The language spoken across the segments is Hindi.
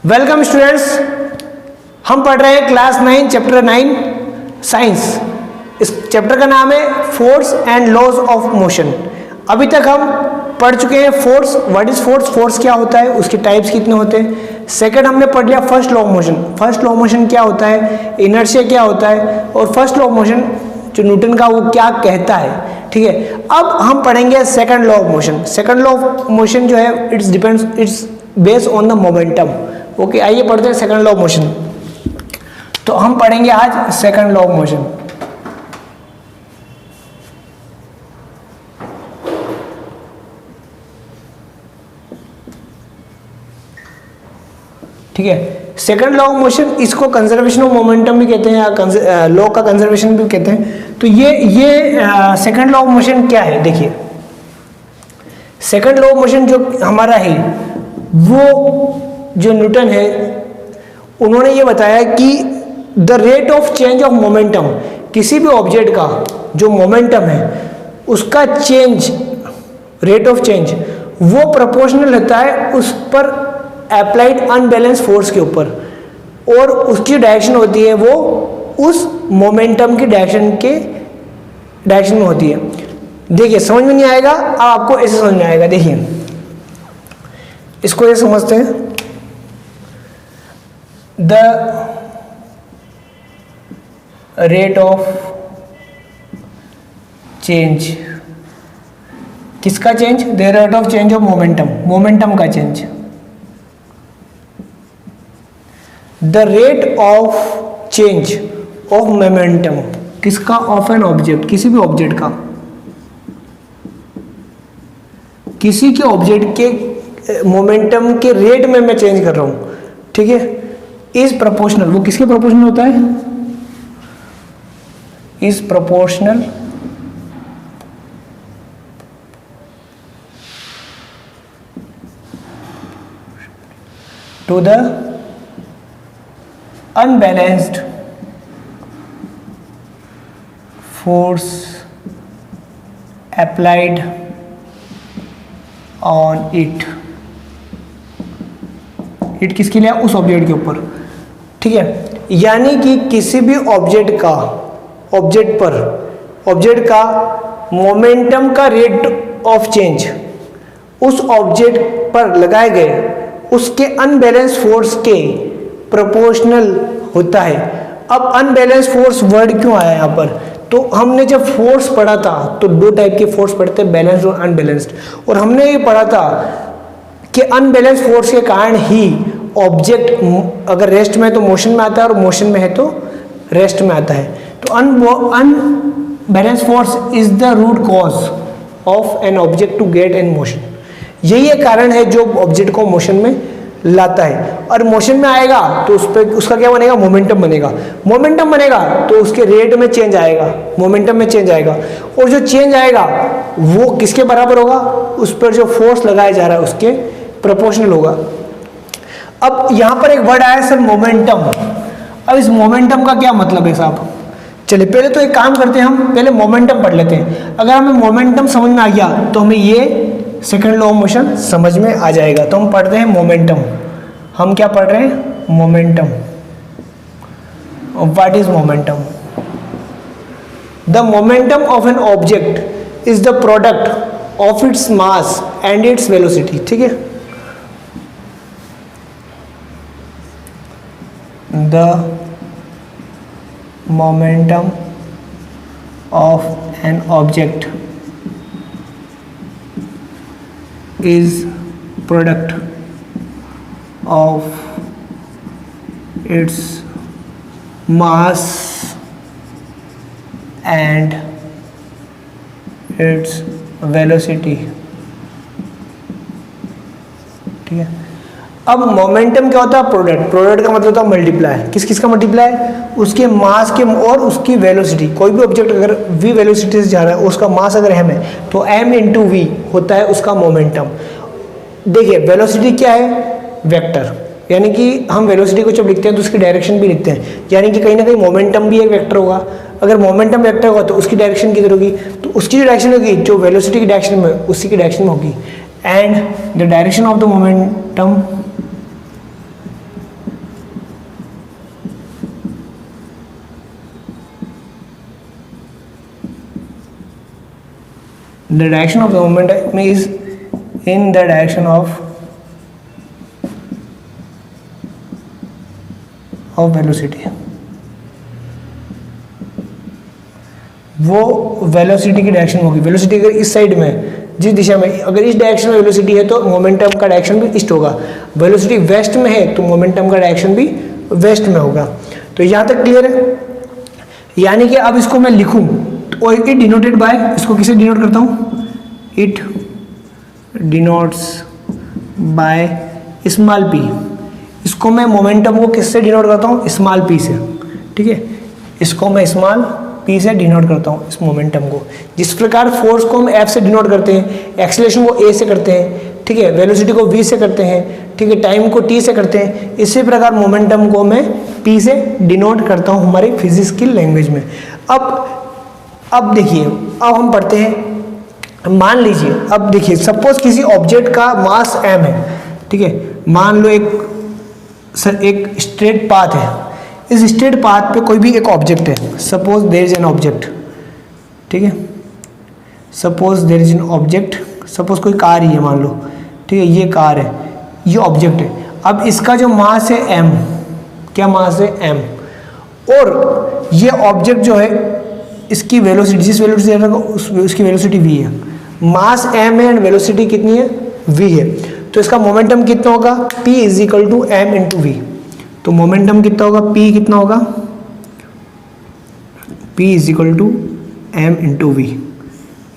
वेलकम स्टूडेंट्स, हम पढ़ रहे हैं क्लास 9 चैप्टर 9 साइंस। इस चैप्टर का नाम है force and laws of motion. अभी तक हम पढ़ चुके हैं force, what is force, force क्या होता है, उसके टाइप्स कितने होते हैं। सेकंड हमने पढ़ लिया first law of motion. First law of motion क्या होता है, इनर्शिया क्या होता है, और फर्स्ट लॉ ऑफ मोशन जो न्यूटन का वो क्या कहता है। ठीक है, अब हम पढ़ेंगे second law of motion. Second law of motion जो है it's based on the momentum. Okay, आइए पढ़ते हैं सेकंड लॉ ऑफ मोशन। तो हम पढ़ेंगे आज सेकंड लॉ ऑफ मोशन। ठीक है, सेकंड लॉ ऑफ मोशन, इसको कंजर्वेशन ऑफ मोमेंटम भी कहते हैं या लॉ का कंजर्वेशन भी कहते हैं। तो ये सेकंड लॉ ऑफ मोशन क्या है, देखिए। सेकंड लॉ ऑफ मोशन जो हमारा है, वो जो न्यूटन है उन्होंने ये बताया कि the rate of change of momentum, किसी भी ऑब्जेक्ट का जो मोमेंटम है उसका चेंज, रेट ऑफ चेंज वो प्रोपोर्शनल होता है उस पर अप्लाइड अनबैलेंस फोर्स के ऊपर, और उसकी डायरेक्शन होती है वो उस मोमेंटम की डायरेक्शन में होती है। देखिए, समझ में नहीं आएगा, अब आपको ऐसे समझ में आएगा। देखिए, इसको ये समझते हैं, द रेट ऑफ चेंज, किसका change, the rate of change of momentum, momentum का change. The rate of change of momentum, किसका, ऑफ एन ऑब्जेक्ट, किसी भी ऑब्जेक्ट का, किसी के ऑब्जेक्ट के मोमेंटम के रेट में मैं चेंज कर रहा हूं। ठीक है, इज प्रोपोर्शनल, वो किसके प्रोपोर्शनल होता है, is proportional to the unbalanced force applied on it। It किसके लिए, उस ऑब्जेक्ट के ऊपर। ठीक है, यानी कि किसी भी ऑब्जेक्ट का मोमेंटम का रेट ऑफ चेंज उस ऑब्जेक्ट पर लगाए गए उसके अनबैलेंस फोर्स के प्रोपोर्शनल होता है। अब अनबैलेंस फोर्स वर्ड क्यों आया यहाँ पर, तो हमने जब फोर्स पढ़ा था तो दो टाइप के फोर्स पढ़ते हैं, बैलेंस्ड और अनबैलेंस्ड। और हमने ये पढ़ा था कि अनबैलेंस फोर्स के कारण ही ऑब्जेक्ट अगर रेस्ट में है तो मोशन में आता है, और मोशन में है तो रेस्ट में आता है। तो unbalance force is the root cause of an object to get in motion. यही एक कारण है जो ऑब्जेक्ट को मोशन में लाता है। और मोशन में आएगा तो उस पर उसका क्या बनेगा, मोमेंटम बनेगा। मोमेंटम बनेगा तो उसके रेट में चेंज आएगा, मोमेंटम में चेंज आएगा, और जो चेंज आएगा वो किसके बराबर होगा, उस पर जो फोर्स लगाया जा रहा है उसके प्रोपोर्शनल होगा। अब यहाँ पर एक वर्ड आया सर, मोमेंटम। अब इस मोमेंटम का क्या मतलब है साहब, चलिए पहले तो एक काम करते हैं, हम पहले मोमेंटम पढ़ लेते हैं। अगर हमें मोमेंटम समझ में आ गया तो हमें ये सेकंड लॉ ऑफ मोशन समझ में आ जाएगा। तो हम पढ़ते हैं मोमेंटम। हम क्या पढ़ रहे हैं, momentum. What is momentum, the momentum of an object is the product of its mass and its velocity. ठीक है, the momentum of an object is product of its mass and its velocity। ठीक है, अब मोमेंटम क्या होता है, प्रोडक्ट। प्रोडक्ट का मतलब होता है मल्टीप्लाई, किस किस का मल्टीप्लाई, उसके मास के और उसकी वेलोसिटी। कोई भी ऑब्जेक्ट अगर v वेलोसिटी से जा रहा है, उसका मास अगर m है तो m इंटू वी होता है उसका मोमेंटम। देखिए, वेलोसिटी क्या है, वेक्टर, यानी कि हम वेलोसिटी को जब लिखते हैं तो उसकी डायरेक्शन भी लिखते हैं, यानी कि कहीं ना कहीं मोमेंटम भी एक वेक्टर होगा। अगर मोमेंटम वेक्टर होगा तो उसकी डायरेक्शन किधर होगी, तो उसकी जो डायरेक्शन होगी जो वेलोसिटी की डायरेक्शन में उसी की डायरेक्शन में होगी। And the direction of the momentum the direction of the momentum is in the direction of velocity. वो वेलोसिटी की डायरेक्शन होगी। वेलोसिटी अगर इस साइड में, जिस दिशा में, अगर इस डायरेक्शन में वेलोसिटी है तो मोमेंटम का डायरेक्शन भी ईस्ट होगा। वेलोसिटी वेस्ट में है तो मोमेंटम का डायरेक्शन भी वेस्ट में होगा। तो यहाँ तक क्लियर है। यानी कि अब इसको मैं लिखूं तो इट डिनोटेड बाय, इसको किसे डिनोट करता हूँ, it denotes by small P. इसको मैं मोमेंटम को किससे डिनोट करता हूँ, स्मॉल पी से। ठीक है, इसको मैं स्मॉल पी से डिनोट करता हूँ इस मोमेंटम को। जिस प्रकार फोर्स को हम एफ से डिनोट करते हैं, एक्सीलरेशन को ए से करते हैं, ठीक है, वेलोसिटी को वी से करते हैं, ठीक है, टाइम को टी से करते हैं, इसी प्रकार मोमेंटम को मैं पी से डिनोट करता हूँ हमारी फिजिक्स की लैंग्वेज में। अब देखिए, अब हम पढ़ते हैं। मान लीजिए, अब देखिए, सपोज किसी ऑब्जेक्ट का मास एम है, ठीक है, मान लो एक स्ट्रेट पाथ है। इस स्ट्रेट पाथ पे कोई भी एक ऑब्जेक्ट है, suppose there is an object, ठीक है, suppose there is an object, suppose कोई कार ही है मान लो, ठीक है, ये कार है, ये ऑब्जेक्ट है। अब इसका जो मास है एम, क्या मास है एम, और ये ऑब्जेक्ट जो है इसकी वेलोसिटी, जिस वेलोसिटी उसकी वेलोसिटी वी है, मास एम है एंड वेलोसिटी कितनी है, वी है। तो इसका मोमेंटम कितना होगा, P is equal to M into V. तो मोमेंटम कितना होगा, P कितना होगा, P is equal to M into V.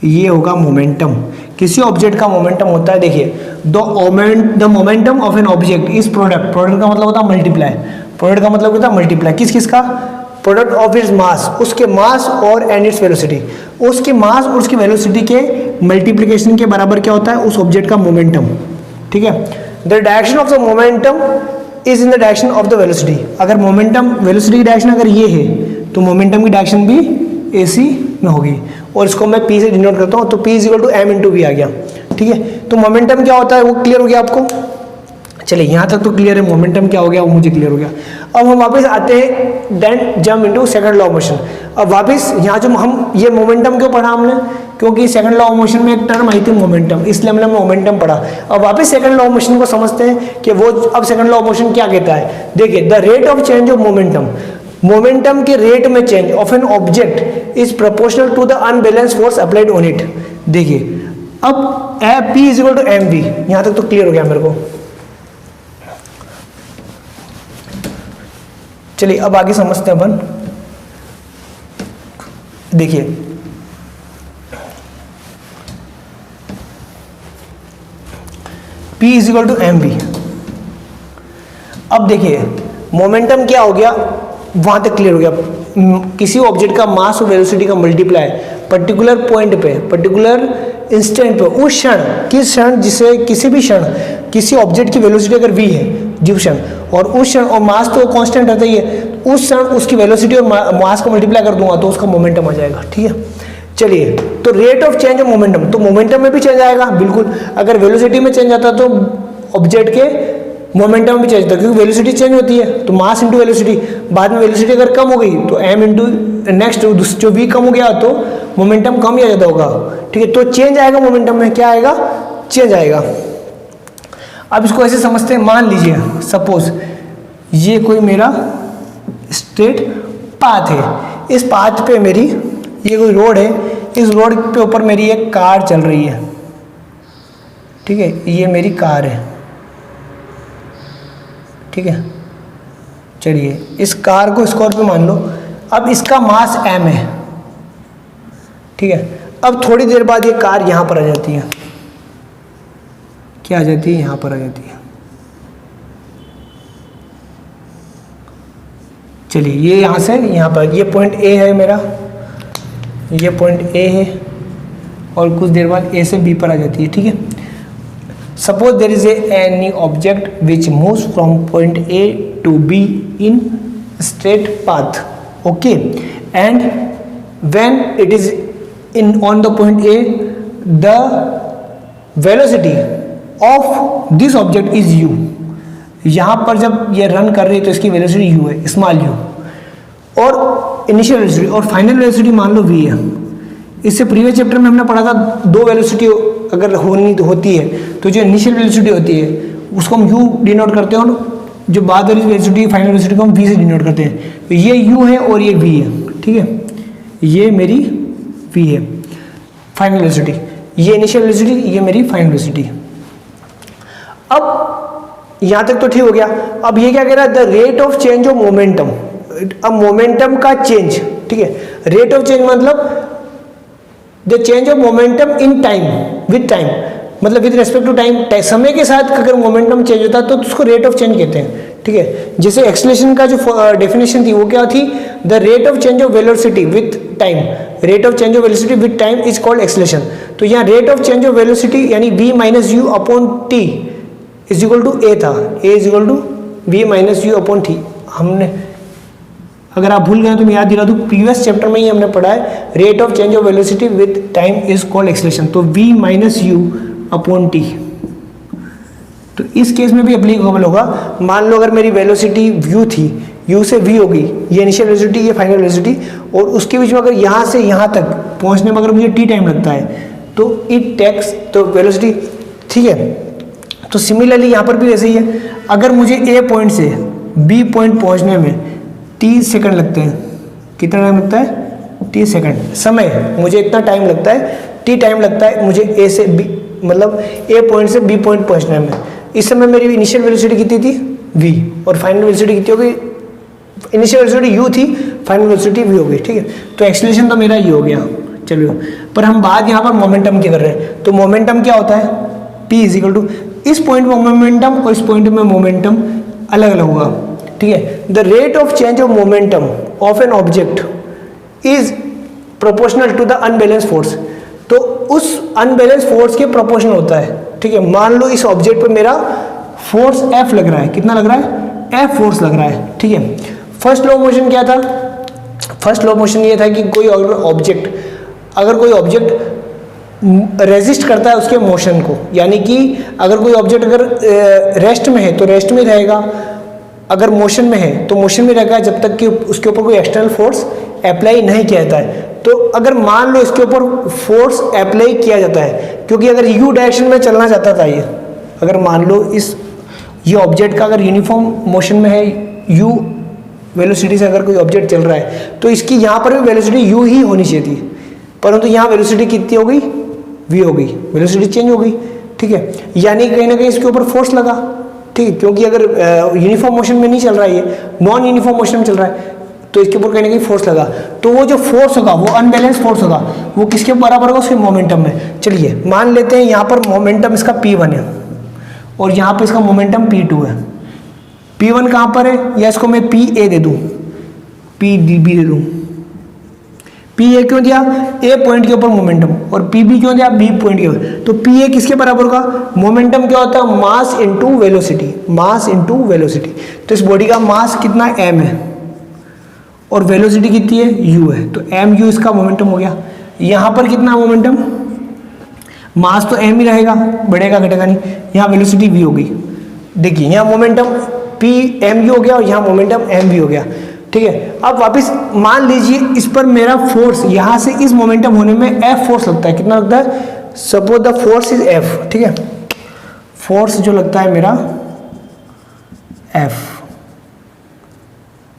ये होगा मोमेंटम। किसी ऑब्जेक्ट का मोमेंटम होता है, देखिए, the momentum of an object is product का मतलब होता है मल्टीप्लाई, प्रोडक्ट का मतलब होता है मल्टीप्लाई, किस का, प्रोडक्ट ऑफ इट्स मास, उसके मास और एंड इट्स वेलोसिटी, उसके मास और उसकी वेलोसिटी के मल्टीप्लिकेशन के बराबर क्या होता है उस ऑब्जेक्ट का मोमेंटम। ठीक है, the direction of the momentum is in the direction of the velocity. अगर मोमेंटम, वेलोसिटी की डायरेक्शन अगर ये है तो मोमेंटम की डायरेक्शन भी एसी में होगी, और इसको मैं पी से डिनोट करता हूँ, तो P is equal to M into V आ गया। ठीक है, तो मोमेंटम क्या होता है वो क्लियर हो गया आपको। चलिए यहाँ तक तो क्लियर है, मोमेंटम क्या हो गया वो मुझे क्लियर हो गया। अब हम वापस आते हैं, then jump into second law of motion. अब वापस यहाँ जो हम ये मोमेंटम क्यों पढ़ा हमने, क्योंकि सेकंड लॉ ऑफ मोशन में एक टर्म आई थी मोमेंटम, इसलिए हमने मोमेंटम पढ़ा। अब वापस सेकंड लॉ ऑफ मोशन को समझते हैं कि वो अब सेकंड लॉ ऑफ मोशन क्या कहता है। देखिए, the rate of change of momentum, momentum के रेट में change of an object is proportional to the unbalance force applied on it. देखिए, अब P is equal to M V, यहाँ तक तो क्लियर हो गया मेरे को। चलिए अब आगे समझते हैं अपन। देखिए, P is equal to M V. अब देखिए मोमेंटम क्या हो गया, वहां तक क्लियर हो गया। किसी ऑब्जेक्ट का मास और वेलोसिटी का मल्टीप्लाई पर्टिकुलर पॉइंट पे, पर्टिकुलर इंस्टेंट पे, उस क्षण, किस क्षण, जिसे किसी भी क्षण किसी ऑब्जेक्ट की वेलोसिटी अगर v है जिस क्षण, और उस क्षण, और मास तो कांस्टेंट रहता ही है, उस क्षण उसकी वेलोसिटी और मास को मल्टीप्लाई कर दूंगा तो उसका मोमेंटम आ जाएगा। ठीक है, चलिए, तो rate of change of momentum, तो मोमेंटम में भी चेंज आएगा बिल्कुल। अगर वेलोसिटी में चेंज आता तो ऑब्जेक्ट के मोमेंटम भी चेंज होता है, क्योंकि वेलोसिटी चेंज होती है तो मास इंटू वेलोसिटी। बाद में वेलोसिटी अगर कम हो गई तो एम इंटू नेक्स्ट जो वी कम हो गया तो मोमेंटम कम ही आ जाता होगा। ठीक है, तो चेंज आएगा मोमेंटम में, क्या आएगा, चेंज आएगा। अब इसको ऐसे समझते हैं, मान लीजिए सपोज ये कोई मेरा स्ट्रेट पाथ है, इस पाथ पे मेरी ये कोई रोड है, इस रोड पे ऊपर मेरी एक कार चल रही है। ठीक है, ये मेरी कार है। ठीक है, चलिए इस कार को स्कॉर्पियो मान लो। अब इसका मास m है। ठीक है, अब थोड़ी देर बाद ये कार यहाँ पर आ जाती है, क्या आ जाती है, यहाँ पर आ जाती है। चलिए, ये यहाँ से यहाँ पर, ये पॉइंट A है मेरा, ये पॉइंट A है, और कुछ देर बाद A से B पर आ जाती है। ठीक है, suppose there is any object which moves from point A to B in straight path, okay, and when it is on the point A, the velocity of this object is u। यहाँ पर जब ये रन कर रही है तो इसकी वेलोसिटी u है, स्मॉल u, और इनिशियल वेलोसिटी और फाइनल वेलोसिटी मान लो v है। इससे प्रीवियस चैप्टर में हमने पढ़ा था दो वेलोसिटी अगर होती है तो जो इनिशियल वेलोसिटी होती है उसको हम u डिनोट करते हैं और जो बाद वाली वेलोसिटी फाइनल वेलोसिटी को हम v से डिनोट करते हैं। तो ये u है और ये v है, ठीक है, ये मेरी v है फाइनल वेलोसिटी, ये इनिशियल वेलोसिटी, ये मेरी फाइनल वेलोसिटी। अब यहां तक तो ठीक हो गया। अब ये क्या कह रहा है, the rate of change of momentum, अब मोमेंटम का चेंज, ठीक है, रेट ऑफ चेंज मतलब the change of momentum in time, with time, मतलब विद रेस्पेक्ट टू टाइम, समय के साथ अगर मोमेंटम चेंज होता है तो उसको रेट ऑफ चेंज कहते हैं, ठीक है। जैसे एक्सेलरेशन का जो डेफिनेशन थी वो क्या थी, the rate of change of velocity with time, rate of change of velocity with time is called acceleration. तो यहाँ rate of change of velocity यानी v minus U upon T is equal to A था, a is equal to v minus U upon T. हमने, अगर आप भूल गए तो मैं याद दिला दूं, प्रीवियस चैप्टर में ही हमने पढ़ा है rate of change of velocity with time is called acceleration. तो v minus U upon T, तो इस केस में भी एप्लीकेबल होगा। मान लो अगर मेरी वेलोसिटी u थी, u से v होगी, ये इनिशियल वेलोसिटी, ये फाइनल वेलोसिटी, और उसके बीच में अगर यहाँ से यहाँ तक पहुँचने में अगर मुझे t टाइम लगता है तो इट टेक्स, तो वेलोसिटी, ठीक है। तो सिमिलरली यहाँ पर भी वैसे ही है, अगर मुझे a पॉइंट से b पॉइंट पहुँचने में t सेकंड लगते हैं, कितना टाइम लगता है, t सेकंड, समय मुझे इतना टाइम लगता है, t टाइम लगता है मुझे a से b, मतलब a पॉइंट से b पॉइंट पहुँचने में। इस समय मेरी इनिशियल वेलोसिटी कितनी थी, v, और फाइनल वेलोसिटी कितनी होगी, इनिशियल वेलोसिटी u थी, फाइनल वेलोसिटी v हो गई, ठीक है। तो एक्सेलरेशन तो मेरा ये हो गया, चलो। पर हम बात यहाँ पर मोमेंटम की कर रहे हैं, तो मोमेंटम क्या होता है, p इज इक्वल टू, इस पॉइंट में मोमेंटम और इस पॉइंट में मोमेंटम अलग अलग होगा, ठीक है। The rate of change of momentum of an object is proportional to the unbalance force, तो उस अनबैलेंस फोर्स के प्रोपोर्शनल होता है, ठीक है। मान लो इस ऑब्जेक्ट पे मेरा फोर्स F लग रहा है, कितना लग रहा है, F फोर्स लग रहा है, ठीक है। फर्स्ट लॉ मोशन क्या था, फर्स्ट लॉ मोशन ये था कि कोई ऑब्जेक्ट, अगर कोई ऑब्जेक्ट रेजिस्ट करता है उसके मोशन को, यानी कि अगर कोई ऑब्जेक्ट अगर रेस्ट में है तो रेस्ट में रहेगा, अगर मोशन में है तो मोशन में रहेगा, जब तक कि उसके ऊपर कोई एक्सटर्नल फोर्स अप्लाई नहीं किया जाता है। तो अगर मान लो इसके ऊपर फोर्स अप्लाई किया जाता है, क्योंकि अगर यू डायरेक्शन में चलना चाहता था ये, अगर मान लो ये ऑब्जेक्ट का अगर यूनिफॉर्म मोशन में है, यू वेलोसिटी से अगर कोई ऑब्जेक्ट चल रहा है तो इसकी यहाँ पर भी वेलोसिटी यू ही होनी चाहिए थी, परंतु यहाँ वेलोसिटी कितनी हो गई, v हो गई, वेलोसिटी चेंज हो गई, ठीक है। यानी कहीं ना कहीं इसके ऊपर फोर्स लगा, ठीक है, क्योंकि अगर यूनिफॉर्म मोशन में नहीं चल रहा है, ये नॉन यूनिफॉर्म मोशन में चल रहा है, तो इसके ऊपर कहीं ना कहीं फोर्स लगा, तो वो जो फोर्स होगा वो अनबैलेंस फोर्स होगा, वो किसके बराबर होगा, उसके मोमेंटम में। चलिए मान लेते हैं यहाँ पर मोमेंटम इसका P1 है और यहाँ पर इसका मोमेंटम P2 है। P1 कहाँ पर है, या इसको मैं PA दे दूँ, PDB दे दूँ। PA क्यों दिया, A पॉइंट के ऊपर मोमेंटम, और PB क्यों दिया, B पॉइंट के ऊपर। तो PA किसके बराबर होगा, मोमेंटम क्या होता है, mass into velocity, mass into velocity. तो इस बॉडी का मास कितना m है और वेलोसिटी कितनी है, u है, तो mu इसका मोमेंटम हो गया। यहाँ पर कितना मोमेंटम, मास तो m ही रहेगा, बढ़ेगा घटेगा नहीं, यहाँ वेलोसिटी v हो गई। देखिए यहाँ मोमेंटम Pmu हो गया और यहाँ मोमेंटम mv हो गया, ठीक है। अब वापस मान लीजिए इस पर मेरा फोर्स, यहाँ से इस मोमेंटम होने में F फोर्स लगता है, कितना लगता है, suppose the force is F, ठीक है। फोर्स जो लगता है मेरा F,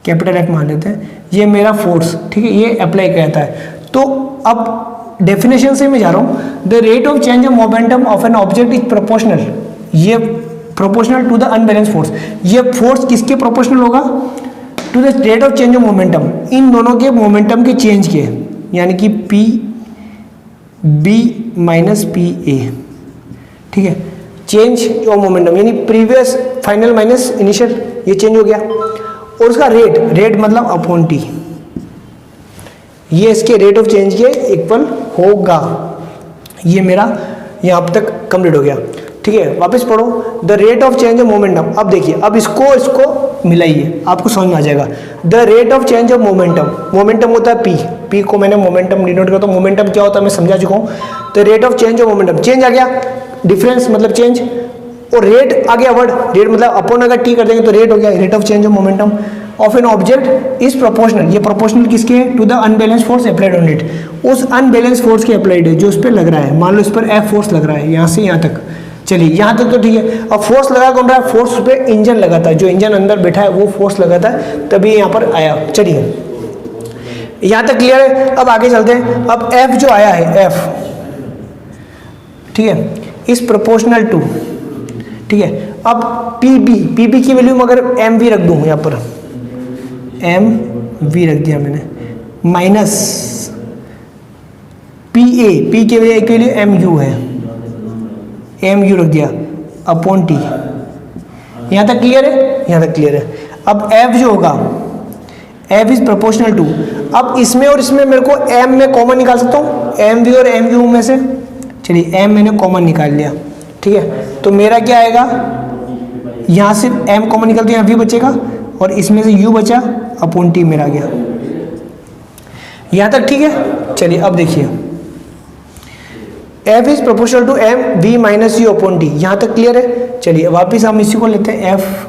कैपिटल F मान लेते हैं, ये मेरा फोर्स, ठीक है, ये अप्लाई करता है। तो अब डेफिनेशन से मैं जा रहा हूँ, the rate of change of momentum of an object is proportional, ये proportional to the unbalance force. ये फोर्स किसके प्रोपोर्शनल होगा, to the rate of change of momentum, इन दोनों के मोमेंटम के चेंज के, यानी कि P B minus P A, ठीक है। चेंज ऑफ मोमेंटम यानी प्रीवियस फाइनल माइनस इनिशियल, ये चेंज हो गया, और उसका रेट, रेट मतलब अपॉन टी, ये इसके रेट ऑफ चेंज के इक्वल होगा। ये मेरा यहाँ तक कंप्लीट हो गया, ठीक है। वापस पढ़ो, the rate of change of momentum. अब देखिए, अब इसको मिलाइए, आपको समझ में आ जाएगा। The rate of change of momentum, momentum होता है पी को मैंने मोमेंटम डिनोट करता हूँ, मोमेंटम क्या होता है मैं समझा चुका हूँ। The rate of change of momentum, change आ गया, डिफरेंस मतलब चेंज, और रेट आ गया वर्ड, रेट मतलब अपॉन अगर टी कर देंगे तो रेट हो गया, rate of change of momentum of an object is proportional, ये प्रोपोर्शनल किसके है, to the unbalance force applied on it, उस अनबैलेंस फोर्स के अप्लाइड है जो उस पर लग रहा है। मान लो इस पर एफ फोर्स लग रहा है यहाँ से यहाँ तक, चलिए यहाँ तक तो ठीक है। अब फोर्स लगा कौन रहा है, फोर्स उस पर इंजन लगा था, जो इंजन अंदर बैठा है वो फोर्स लगा था तभी यहाँ पर आया। चलिए यहाँ तक क्लियर है। अब आगे चलते हैं। अब एफ जो आया है एफ, ठीक है, इज प्रोपोर्शनल टू, ठीक है। अब पी बी की वैल्यू अगर एम वी रख दूँ यहाँ पर, एम वी रख दिया मैंने, माइनस पी के वैल्यू एम यू है, एम यू रख दिया अपॉन टी। यहाँ तक क्लियर है, यहाँ तक क्लियर है। अब एफ जो होगा, एफ इज प्रोपोर्शनल टू, अब इसमें और इसमें मेरे को एम में कॉमन निकाल सकता हूँ, एम वी और एम यू में से। चलिए एम मैंने कॉमन निकाल लिया, ठीक है, तो मेरा क्या आएगा, यहाँ से एम कॉमन निकल दिया, वी बचेगा और इसमें से यू बचा अपॉन टी मेरा गया। यहाँ तक ठीक है। चलिए अब देखिए, F is proportional to M V minus U upon T, यहाँ तक क्लियर है। चलिए वापिस हम इसी को लेते हैं, F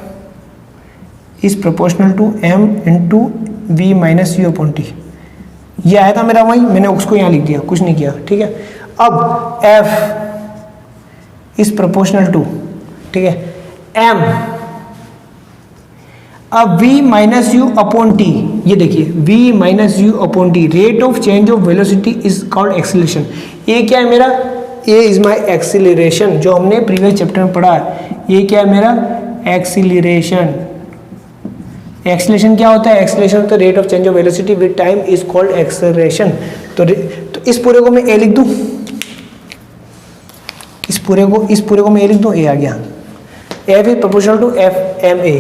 is proportional to M into V minus U upon T, ये आया था मेरा वही, मैंने उसको यहाँ लिख दिया, कुछ नहीं किया, ठीक है। अब एफ इज प्रोपोर्शनल टू, ठीक है, एम, अब v minus U upon T, ये देखिए v minus U upon T, rate of change of velocity is called acceleration. ये क्या है मेरा, ये इज माय एक्सीलरेशन, जो हमने प्रीवियस चैप्टर में पढ़ा है। ये क्या है मेरा एक्सीलरेशन। एक्सीलरेशन क्या होता है, एक्सीलरेशन तो rate of change of velocity with time is called acceleration. तो इस पूरे को मैं ए लिख दूं, इस पूरे को मैं ए लिख दूं, ए आ गया। F is proportional to F M A,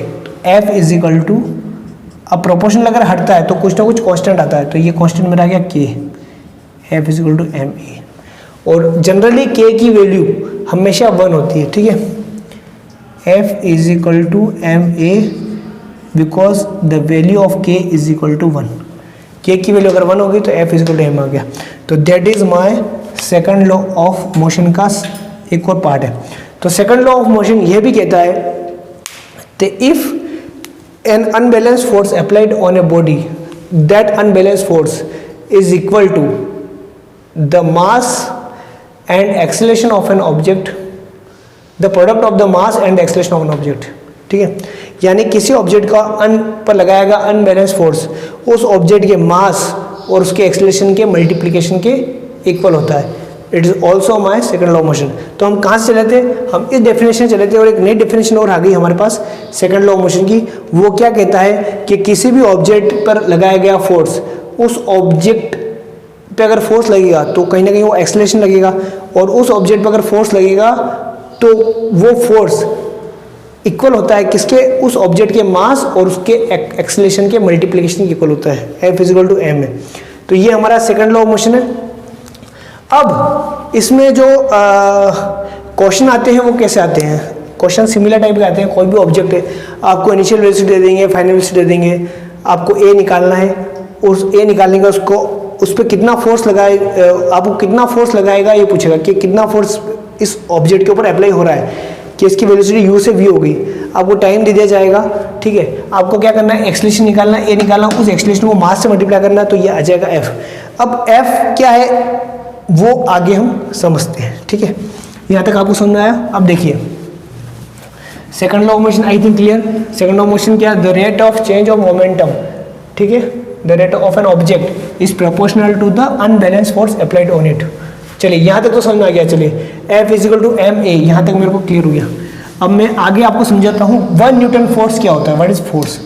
F is equal to, अब प्रोपोर्शनल अगर हटता है तो कुछ ना कुछ कांस्टेंट आता है, तो ये कांस्टेंट मेरा आ गया के, F is equal to M A. और जनरली के की वैल्यू हमेशा 1 होती है, ठीक है। F is equal to M A because the value of K is equal to 1, K की वैल्यू अगर 1 होगी तो F is equal to M आ गया। तो that is my second law of motion का एक और पार्ट है। तो सेकंड लॉ ऑफ मोशन ये भी कहता है that if an unbalanced force applied on a body, that unbalanced force is equal to the mass and acceleration of an object, the product of the mass and the acceleration of an object, ठीक है। यानी किसी ऑब्जेक्ट का पर लगाएगा अनबैलेंस फोर्स, उस ऑब्जेक्ट के मास और उसके एक्सेलरेशन के मल्टीप्लिकेशन के इक्वल होता है। It is also my second law of motion. तो हम कहाँ से चले थे, हम इस डेफिनेशन चले थे और एक नई डेफिनेशन और आ गई हमारे पास सेकंड लॉ ऑफ मोशन की। वो क्या कहता है कि किसी भी ऑब्जेक्ट पर लगाया गया फोर्स, उस ऑब्जेक्ट पे अगर फोर्स लगेगा तो कहीं ना कहीं वो एक्सेलरेशन लगेगा, और उस ऑब्जेक्ट पे अगर फोर्स लगेगा तो वो फोर्स इक्वल होता है किसके, उस ऑब्जेक्ट के मास और उसके एक्सेलरेशन के मल्टीप्लिकेशन के इक्वल होता है, F is equal to M है। तो ये हमारा सेकंड लॉ ऑफ मोशन है। अब इसमें जो क्वेश्चन आते हैं वो कैसे आते हैं, क्वेश्चन सिमिलर टाइप के आते हैं। कोई भी ऑब्जेक्ट है, आपको इनिशियल वेलोसिटी दे देंगे, फाइनल वेलोसिटी दे देंगे, आपको ए निकालना है, उस ए निकालने का उसको उस पर कितना फोर्स लगाए, आपको कितना फोर्स लगाएगा ये पूछेगा कि कितना फोर्स इस ऑब्जेक्ट के ऊपर अप्लाई हो रहा है, कि इसकी वेलोसिटी यू से वी हो गई। आपको टाइम दे दिया जाएगा, ठीक है। आपको क्या करना है, एक्सेलरेशन निकालना है, ए निकालना, उस एक्सेलरेशन को मास से मल्टीप्लाई करना है, तो ये आ जाएगा एफ। अब एफ क्या है वो आगे हम समझते हैं, ठीक है। यहाँ तक आपको समझ में आया। अब देखिए second law of motion, I think clear. Second law of motion क्या है, the rate of change of momentum, ठीक है, the rate of an object is proportional to the unbalance force applied on it. चलिए यहाँ तक तो समझ में आ गया। चलिए F is equal to M A, यहाँ तक मेरे को क्लियर हो गया। अब मैं आगे आपको समझाता हूँ 1 न्यूटन फोर्स क्या होता है, व्हाट इज फोर्स।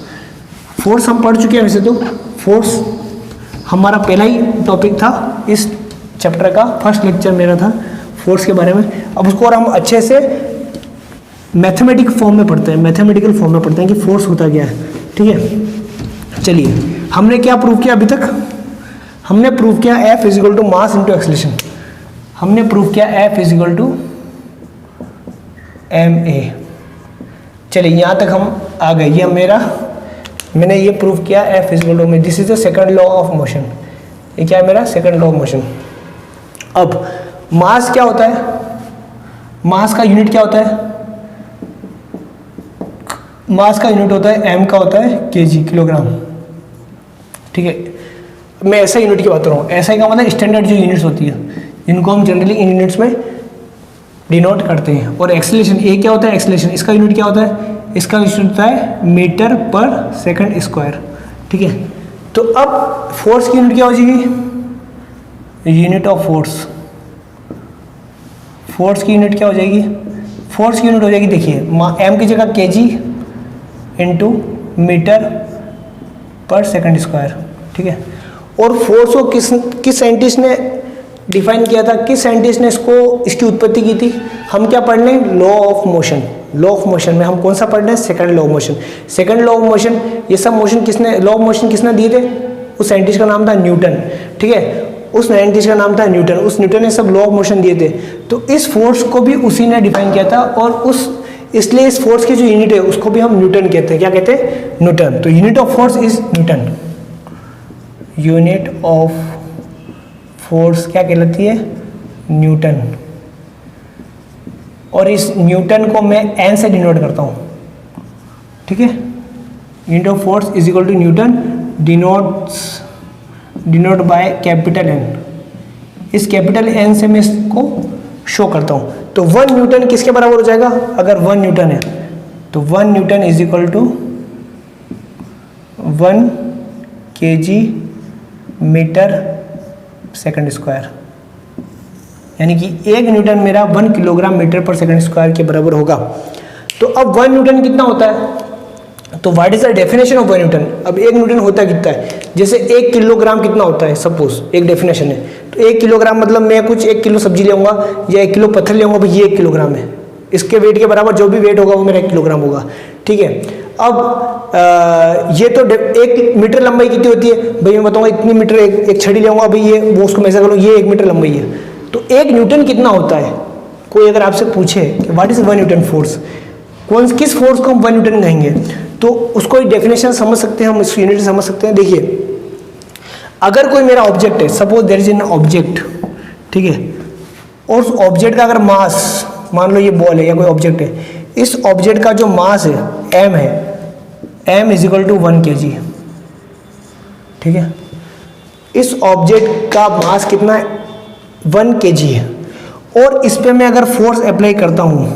फोर्स हम पढ़ चुके हैं वैसे तो, फोर्स हमारा पहला ही टॉपिक था इस चैप्टर का, फर्स्ट लेक्चर मेरा था फोर्स के बारे में। अब उसको और हम अच्छे से मैथमेटिक फॉर्म में पढ़ते हैं, मैथमेटिकल फॉर्म में पढ़ते हैं कि फोर्स होता क्या है, ठीक है। चलिए हमने क्या प्रूव किया अभी तक, हमने प्रूव किया F is equal to mass into acceleration, हमने प्रूव किया F is equal to M A. चलिए यहाँ तक हम आ गए, ये मेरा मैंने ये प्रूव किया F is equal to, this is the second law of motion. ये क्या है मेरा सेकंड लॉ ऑफ मोशन। अब मास क्या होता है, मास का यूनिट क्या होता है, मास का यूनिट होता है एम का होता है केजी, किलोग्राम, ठीक है। मैं ऐसा यूनिट की बात कर रहा हूँ। ऐसा का मतलब स्टैंडर्ड जो यूनिट्स होती है जिनको हम जनरली इन यूनिट्स में डिनोट करते हैं। और एक्सेलरेशन, ए क्या होता है एक्सेलरेशन, इसका यूनिट क्या होता है, इसका यूनिट होता है मीटर पर सेकंड स्क्वायर, ठीक है। तो अब फोर्स की यूनिट क्या हो जाएगी, यूनिट ऑफ फोर्स। फोर्स की यूनिट क्या हो जाएगी, फोर्स की यूनिट हो जाएगी, देखिए एम की जगह केजी इंटू मीटर पर सेकंड स्क्वायर, ठीक है। और फोर्स को किस साइंटिस्ट ने डिफाइन किया था, किस साइंटिस्ट ने इसकी उत्पत्ति की थी। हम क्या पढ़ रहे हैं, law of motion. Law of motion में हम कौन सा पढ़ रहे हैं, second law of motion. Second law of motion, ये सब मोशन किसने, लॉ ऑफ मोशन किसने दिए थे, उस साइंटिस्ट का नाम था न्यूटन, ठीक है। उस साइंटिस्ट का नाम था न्यूटन, उस न्यूटन ने सब लॉ ऑफ मोशन दिए थे। तो इस फोर्स को भी उसी ने डिफाइन किया था, और इसलिए इस फोर्स की जो यूनिट है उसको भी हम न्यूटन कहते हैं। क्या कहते हैं, न्यूटन। तो unit of force is Newton. Unit of force क्या कहलाती है, न्यूटन। और इस न्यूटन को मैं एन से डिनोट करता हूँ, ठीक है। Unit of force is equal to newton, denote by capital N. इस कैपिटल एन से मैं इसको शो करता हूँ। तो 1 न्यूटन किसके बराबर हो जाएगा, अगर 1 न्यूटन है तो 1 newton is equal to 1 kg metre second square, यानी कि 1 न्यूटन मेरा 1 किलोग्राम मीटर पर सेकंड स्क्वायर के बराबर होगा। तो अब 1 न्यूटन कितना होता है, तो what is the definition of 1 Newton. अब 1 न्यूटन होता कितना है, जैसे 1 किलोग्राम कितना होता है, सपोज एक डेफिनेशन है। तो 1 किलोग्राम मतलब मैं कुछ 1 किलो सब्जी ले आऊँगा या 1 किलो पत्थर ले आऊँगा, भाई ये 1 किलोग्राम है। इसके वेट के बराबर जो भी वेट होगा वो मेरा 1 किलोग्राम होगा, ठीक है। अब ये तो 1 मीटर लंबाई कितनी होती है, भाई मैं बताऊँगा इतनी मीटर, एक छड़ी ले आऊँगा, भाई ये वो उसको मेजर करूँ, ये 1 मीटर लंबाई है। तो 1 न्यूटन कितना होता है, कोई अगर आपसे पूछे कि व्हाट इज 1 न्यूटन फोर्स, किस फोर्स को हम 1 न्यूटन कहेंगे, तो उसको डेफिनेशन समझ सकते हैं हम, इस यूनिट समझ सकते हैं। देखिए अगर कोई मेरा ऑब्जेक्ट है, suppose there is an object, ठीक है, और उस ऑब्जेक्ट का अगर मास, मान लो ये बॉल है या कोई ऑब्जेक्ट है, इस ऑब्जेक्ट का जो मास है m है, m is equal to 1 kg, ठीक है। इस ऑब्जेक्ट का मास कितना है, 1 kg है। और इस पे मैं अगर फोर्स अप्लाई करता हूँ,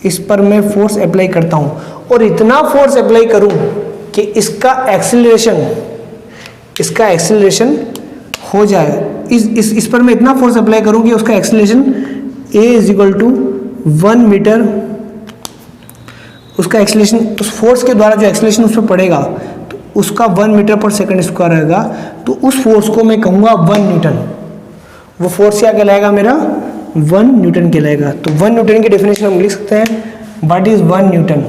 इस पर मैं फोर्स अप्लाई करता हूँ और इतना फोर्स अप्लाई करूँ कि इसका एक्सेलरेशन हो जाए, इस पर मैं इतना फोर्स अप्लाई करूँ कि उसका acceleration a is equal to 1 metre, उसका एक्सेलरेशन, उस फोर्स के द्वारा जो एक्सेलरेशन उस पर पड़ेगा तो उसका 1 मीटर पर सेकंड स्क्वायर रहेगा। तो उस फोर्स को मैं कहूँगा 1 न्यूटन। वो फोर्स क्या कहलाएगा मेरा, 1 न्यूटन कहलाएगा। तो 1 न्यूटन की डेफिनेशन हम लिख सकते हैं, what is 1 newton,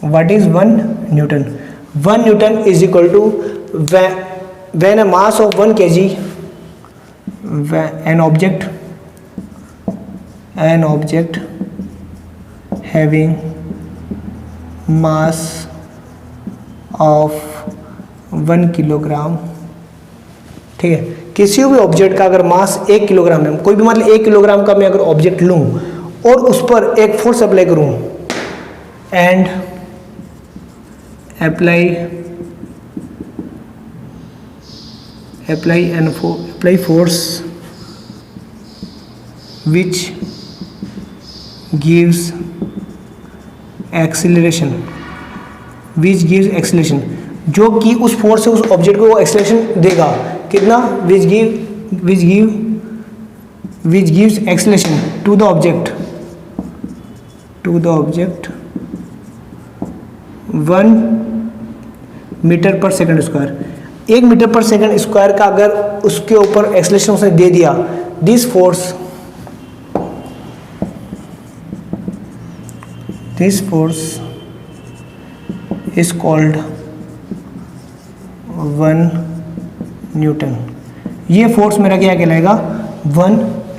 what is 1 newton. 1 newton is equal to when a mass of 1 kg, an object having mass of 1 kilogram, ठीक है। किसी भी ऑब्जेक्ट का अगर मास 1 किलोग्राम है, कोई भी मतलब 1 किलोग्राम का मैं अगर ऑब्जेक्ट लूँ और उस पर एक फोर्स अप्लाई करूँ and apply force which gives acceleration, जो कि उस फोर्स से उस ऑब्जेक्ट को एक्सेलरेशन देगा, कितना, which gives acceleration to the object 1 metre पर सेकंड स्क्वायर। 1 मीटर पर सेकंड स्क्वायर का अगर उसके ऊपर एक्सेलरेशन उसने दे दिया, this force is called 1 Newton. ये फोर्स मेरा क्या कहलाएगा, 1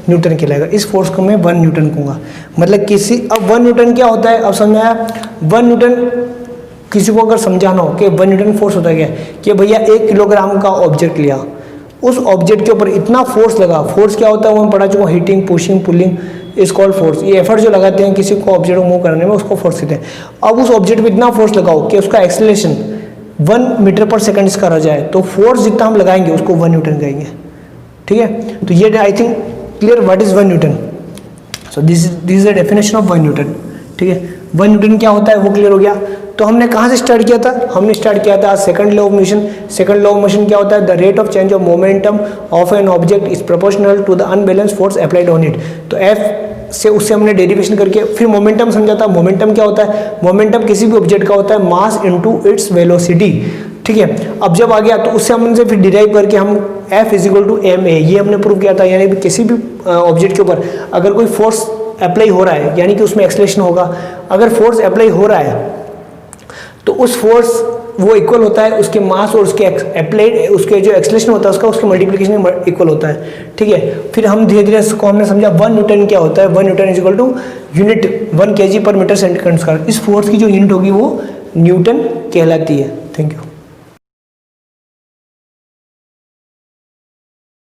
न्यूटन कहलाएगा। इस फोर्स को मैं 1 न्यूटन कहूँगा। मतलब अब 1 न्यूटन क्या होता है, अब समझ में आया। 1 न्यूटन किसी को अगर समझाना हो कि 1 न्यूटन फोर्स होता है क्या, कि भैया 1 किलोग्राम का ऑब्जेक्ट लिया, उस ऑब्जेक्ट के ऊपर इतना फोर्स लगा। फोर्स क्या होता है वो मैं पढ़ा चुका हूँ, heating, pushing, pulling, is called force. ये एफर्ट जो लगाते हैं किसी को ऑब्जेक्ट को मूव करने में, उसको फोर्स कहते हैं। अब उस ऑब्जेक्ट पे इतना फोर्स लगाओ कि उसका एक्सेलरेशन 1 मीटर पर सेकंड इसका रह जाए, तो फोर्स जितना हम लगाएंगे उसको 1 न्यूटन कहेंगे। ठीक है, तो ये आई think clear what is 1 Newton. So this is the definition of 1 Newton. ठीक है, 1 न्यूटन क्या होता है वो क्लियर हो गया। तो हमने कहाँ से स्टार्ट किया था? हमने स्टार्ट किया था second law of motion. Second law of motion क्या होता है? The rate of change of momentum of an object is proportional to the unbalance force applied on it. तो एफ से उससे हमने डेरिवेशन करके फिर मोमेंटम समझा था। मोमेंटम क्या होता है? मोमेंटम किसी भी ऑब्जेक्ट का होता है मास इनटू इट्स वेलोसिटी। ठीक है, अब जब आ गया तो उससे हमने फिर डिराइव करके हम F is equal to ma ये हमने प्रूव किया था। यानी किसी भी ऑब्जेक्ट के ऊपर अगर कोई फोर्स अप्लाई हो रहा है यानी कि उसमें एक्सलेशन होगा। अगर फोर्स अप्लाई हो रहा है तो उस फोर्स वो इक्वल होता है उसके मास और उसके अप्लाइड उसके जो एक्सलेशन होता है उसका उसके मल्टीप्लिकेशन इक्वल होता है। ठीक है, फिर हम धीरे धीरे इसको हमने समझा 1 न्यूटन क्या होता है। 1 newton is equal to unit 1 kg पर मीटर सेकंड स्क्वायर। इस फोर्स की जो यूनिट होगी वो न्यूटन कहलाती है। Thank you.